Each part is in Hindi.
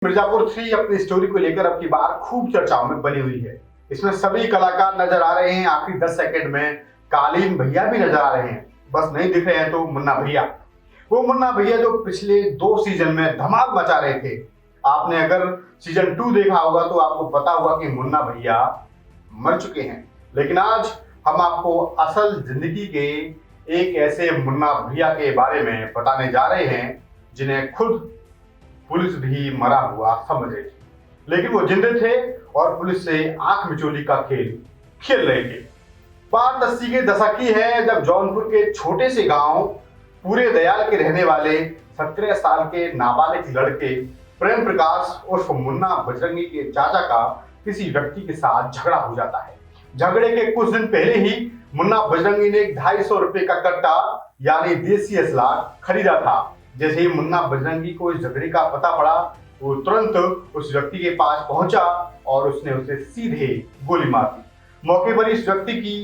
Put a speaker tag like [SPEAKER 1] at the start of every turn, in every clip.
[SPEAKER 1] मिर्जापुर 3 अपनी स्टोरी को लेकर अब की बार खूब चर्चाओं में बनी हुई है। इसमें सभी कलाकार नजर आ रहे हैं। आखिरी 10 सेकंड में कालीन भैया भी नजर आ रहे हैं। बस नहीं दिख रहे हैं तो मुन्ना भैया, वो मुन्ना भैया जो पिछले 2 सीजन में धमाल मचा रहे थे। आपने अगर सीजन 2 देखा होगा तो आपको पता होगा कि मुन्ना भैया मर चुके हैं। लेकिन आज हम आपको असल जिंदगी के एक ऐसे मुन्ना भैया के बारे में बताने जा रहे हैं जिन्हें खुद पुलिस भी मरा हुआ समझ रही थी, लेकिन वो जिंदे थे और पुलिस से आंख मिचोली का खेल खेल रहे थे। बात 80 के दशक की है, जब जौनपुर के छोटे से गांव पूरे दयाल के रहने वाले 17 साल के नाबालिग लड़के प्रेम प्रकाश उर्फ मुन्ना बजरंगी के चाचा का किसी व्यक्ति के साथ झगड़ा हो जाता है। झगड़े के कुछ दिन पहले ही मुन्ना बजरंगी ने 250 रुपए का कट्टा यानी देसी असला खरीदा था। जैसे ही मुन्ना बजरंगी को इस झगड़े का पता पड़ा, वो तुरंत उस व्यक्ति के पास पहुंचा और उसने उसे सीधे गोली मार दी। मौके पर इस व्यक्ति की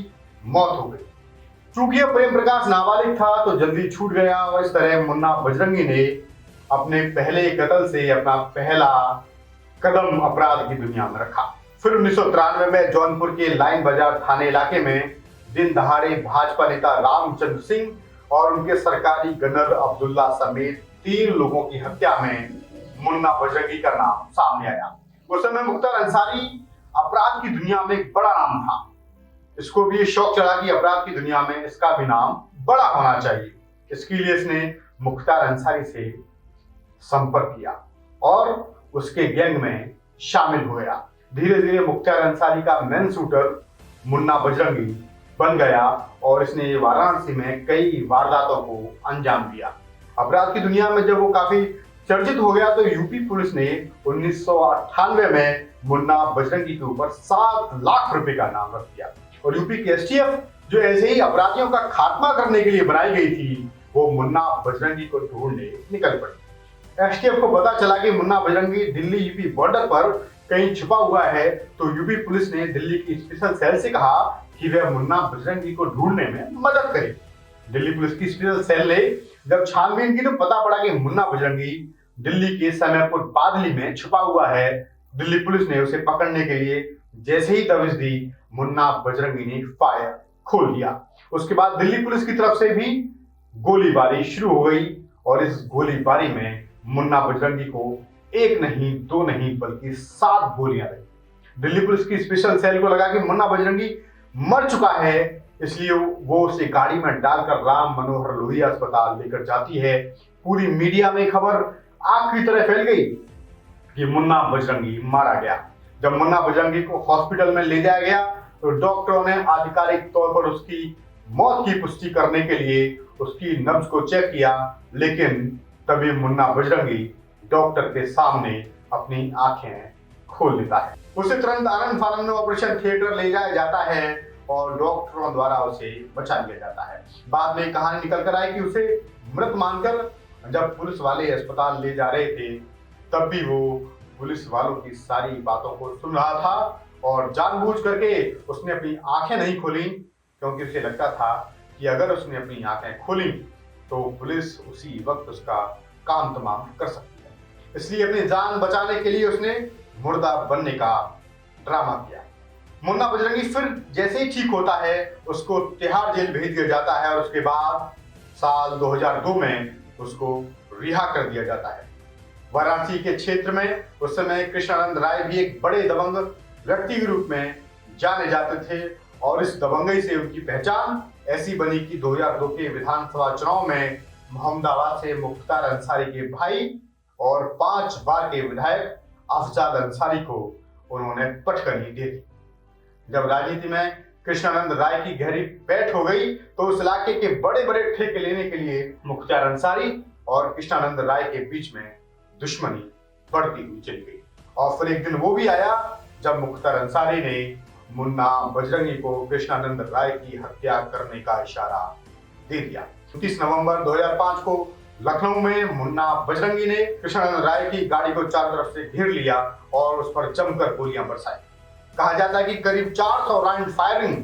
[SPEAKER 1] मौत हो गई। चूंकि प्रेम प्रकाश नाबालिग था तो जल्दी छूट गया और इस तरह मुन्ना बजरंगी ने अपने पहले कत्ल से अपना पहला कदम अपराध की दुनिया में रखा। फिर 1993 में जौनपुर के लाइन बाजार थाने इलाके में दिन दहाड़े भाजपा नेता रामचंद्र सिंह और उनके सरकारी गनर अब्दुल्ला समेत 3 लोगों की हत्या में मुन्ना बजरंगी का नाम सामने आया। उस समय मुख्तार अंसारी अपराध की दुनिया में एक बड़ा नाम था। इसको भी शौक चढ़ा कि अपराध की दुनिया में इसका भी नाम बड़ा होना चाहिए। इसके लिए इसने मुख्तार अंसारी से संपर्क किया और उसके गैंग में शामिल हो गया। धीरे धीरे मुख्तार अंसारी का मेन शूटर मुन्ना बजरंगी बन गया और इसने वाराणसी में कई वारदातों को अंजाम दिया। अपराध की दुनिया में जब वो काफी चर्चित हो गया तो यूपी पुलिस ने 1998 में मुन्ना बजरंगी के ऊपर 7 लाख रुपए का नाम रख दिया और यूपी की एसटीएफ जो ऐसे ही अपराधियों का खात्मा करने के लिए बनाई गई थी, वो मुन्ना बजरंगी को ढूंढने निकल पड़ी। एसटीएफ को पता चला कि मुन्ना बजरंगी दिल्ली यूपी बॉर्डर पर कहीं छुपा हुआ है, तो यूपी पुलिस ने दिल्ली की स्पेशल सेल से कहा कि वह मुन्ना बजरंगी को ढूंढने में मदद करे। दिल्ली पुलिस की स्पेशल सेल ने जब छानबीन की तो पता पड़ा कि मुन्ना बजरंगी दिल्ली के समयपुर बादली में छुपा हुआ है। दिल्ली पुलिस ने उसे पकड़ने के लिए जैसे ही दबिश दी, मुन्ना बजरंगी ने फायर खोल दिया। उसके बाद दिल्ली पुलिस की तरफ से भी गोलीबारी शुरू हो गई और इस गोलीबारी में मुन्ना बजरंगी को 1 नहीं 2 नहीं बल्कि 7 गोलियां लगी। दिल्ली पुलिस की स्पेशल सेल को लगा कि मुन्ना बजरंगी मर चुका है, इसलिए वो उसे गाड़ी में डालकर राम मनोहर लोहिया अस्पताल लेकर जाती है। पूरी मीडिया में खबर आग की तरह फैल गई कि मुन्ना बजरंगी मारा गया। जब मुन्ना बजरंगी को हॉस्पिटल में ले जाया गया तो डॉक्टरों ने आधिकारिक तौर पर उसकी मौत की पुष्टि करने के लिए उसकी नब्ज को चेक किया, लेकिन तभी मुन्ना बजरंगी डॉक्टर के सामने अपनी आंखें खोल लेता है। उसे तुरंत आनंद फानंद में ऑपरेशन थिएटर ले जाया जाता है और डॉक्टरों द्वारा उसे बचा लिया जाता है। बाद में कहानी निकल कर आई कि उसे मृत मानकर जब पुलिस वाले अस्पताल ले जा रहे थे, तब भी वो पुलिस वालों की सारी बातों को सुन रहा था और जानबूझ करके उसने अपनी आंखें नहीं खोली, क्योंकि उसे लगता था कि अगर उसने अपनी आंखें खोली तो पुलिस उसी वक्त उसका काम तमाम कर सकती है। इसलिए अपनी जान बचाने के लिए उसने मुर्दा बनने का ड्रामा किया। मुन्ना बजरंगी फिर जैसे ही ठीक होता है उसको तिहाड़ जेल भेज दिया जाता है और उसके बाद साल 2002 में उसको रिहा कर दिया जाता है। वाराणसी के क्षेत्र में उस समय कृष्णानंद राय भी एक बड़े दबंग व्यक्ति के रूप में जाने जाते थे और इस दबंगई से उनकी पहचान ऐसी बनी कि 2002 के विधानसभा चुनाव में मोहम्मदाबाद से मुख्तार अंसारी के भाई और 5 बार के विधायक अफजाल अंसारी को उन्होंने पटकनी दे दी। जब राजनीति में कृष्णानंद राय की गहरी पैठ हो गई तो उस इलाके के बड़े बड़े ठेके लेने के लिए मुख्तार अंसारी और कृष्णानंद राय के बीच में दुश्मनी बढ़ती हुई चली गई। और फिर एक दिन वो भी आया जब मुख्तार अंसारी ने मुन्ना बजरंगी को कृष्णानंद राय की हत्या करने का इशारा दे दिया। 29 नवंबर 2005 को लखनऊ में मुन्ना बजरंगी ने कृष्णानंद राय की गाड़ी को चारों तरफ से घेर लिया और उस पर जमकर गोलियां बरसाई। कहा जाता है कि करीब 400 राउंड फायरिंग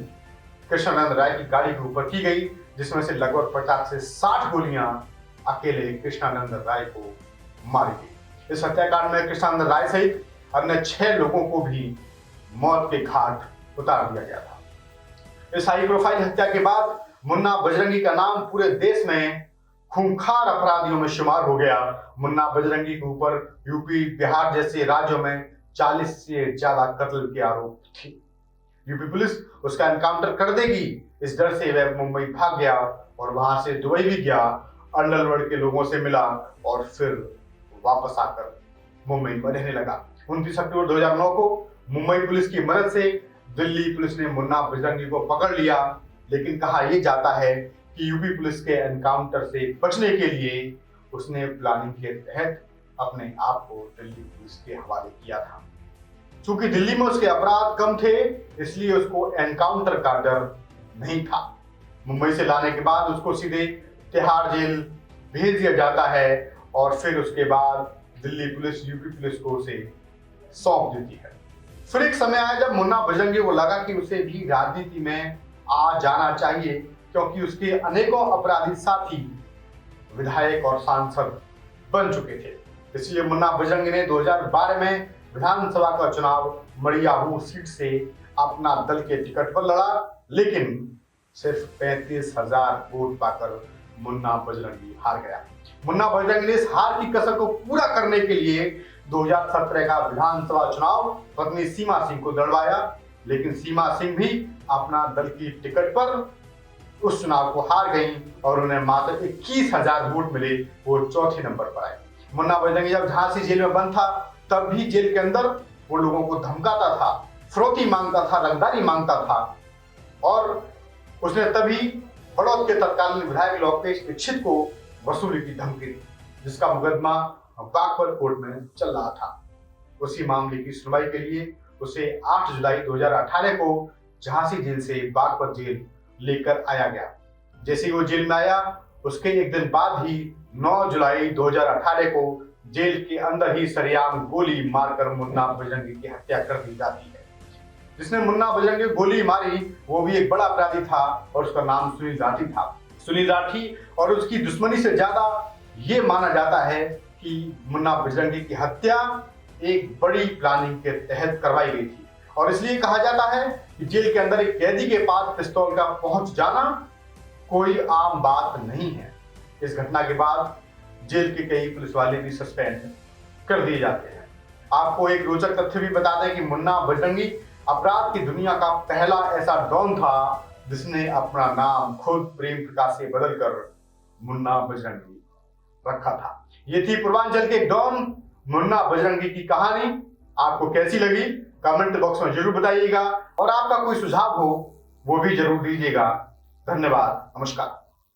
[SPEAKER 1] कृष्णानंद राय की गाड़ी के ऊपर की गई, जिसमें से लगभग 50 से 60 गोलियां अकेले कृष्णानंद राय को मारी गई। इस हत्याकांड में कृष्णानंद राय सहित अन्य 6 लोगों को भी मौत के घाट उतार दिया गया था। इस हाई प्रोफाइल हत्या के बाद मुन्ना बजरंगी का नाम पूरे देश में खूंखार अपराधियों में शुमार हो गया। मुन्ना बजरंगी के ऊपर यूपी, बिहार जैसे राज्यों में 40 से ज्यादा कत्ल के आरोप थे। यूपी पुलिस उसका एनकाउंटर कर देगी इस डर से वह मुंबई भाग गया और वहां से दुबई भी गया, अंडरवर्ल्ड के लोगों से मिला और फिर वापस आकर मुंबई में रहने लगा। 29 अक्टूबर 2009 को मुंबई पुलिस की मदद से दिल्ली पुलिस ने मुन्ना बजरंगी को पकड़ लिया, लेकिन कहा यह जाता है कि यूपी पुलिस के एनकाउंटर से बचने के लिए उसने प्लानिंग के तहत अपने आप को दिल्ली पुलिस के हवाले किया था। चूंकि दिल्ली में उसके अपराध कम थे, इसलिए उसको एनकाउंटर का डर नहीं था। मुंबई से लाने के बाद उसको सीधे तिहाड़ जेल भेज दिया जाता है और फिर उसके बाद दिल्ली पुलिस यूपी पुलिस को उसे सौंप देती है। फिर एक समय आया जब मुन्ना बजरंगी को लगा कि उसे भी राजनीति में आ जाना चाहिए, क्योंकि उसके अनेकों अपराधी साथी विधायक और सांसद बन चुके थे। इसलिए मुन्ना बजरंगी ने 2012 में विधानसभा का चुनाव मड़ियाहू सीट से अपना दल के टिकट पर लड़ा, लेकिन सिर्फ 35,000 वोट पाकर मुन्ना बजरंगी हार गया। मुन्ना बजरंगी ने इस हार की कसर को पूरा करने के लिए 2017 का विधानसभा चुनाव पत्नी सीमा सिंह को लड़वाया, लेकिन सीमा सिंह भी अपना दल की टिकट पर उस चुनाव को हार गई और उन्हें मात्र 21,000 वोट मिले। वो चौथे नंबर पर आए। मुन्ना बजरंगी जब झांसी जेल में बंद था, तब भी जेल के अंदर वो लोगों को धमकाता था, फिरौती मांगता था, रंगदारी मांगता था और उसने तभी बड़ौद के तत्कालीन विधायक लोकेश दीक्षित को वसूली की धमकी दी, जिसका मुकदमा बागपत कोर्ट में चल रहा था। उसी मामले की सुनवाई के लिए उसे 8 जुलाई 2018 को झांसी जेल से बागपत जेल लेकर आया गया। जैसे ही वो जेल में आया, उसके एक दिन बाद ही 9 जुलाई 2018 को जेल के अंदर ही सरेआम गोली मारकर मुन्ना बजरंगी की हत्या कर दी जाती है। जिसने मुन्ना बजरंगी को गोली मारी वो भी एक बड़ा अपराधी था और उसका नाम सुनील राठी था। सुनील राठी और उसकी दुश्मनी से ज्यादा ये माना जाता है कि मुन्ना बजरंगी की हत्या एक बड़ी प्लानिंग के तहत करवाई गई थी और इसलिए कहा जाता है कि जेल के अंदर एक कैदी के पास पिस्तौल का पहुंच जाना कोई आम बात नहीं है। इस घटना के बाद जेल के कई पुलिस वाले भी सस्पेंड कर दिए जाते हैं। आपको एक रोचक तथ्य भी बता दें कि मुन्ना बजरंगी अपराध की दुनिया का पहला ऐसा डॉन था जिसने अपना नाम खुद प्रेम प्रकाश से बदलकर मुन्ना बजरंगी रखा था। ये थी पूर्वांचल के डॉन मुन्ना बजरंगी की कहानी। आपको कैसी लगी कमेंट बॉक्स में जरूर बताइएगा और आपका कोई सुझाव हो वो भी जरूर दीजिएगा। धन्यवाद, नमस्कार।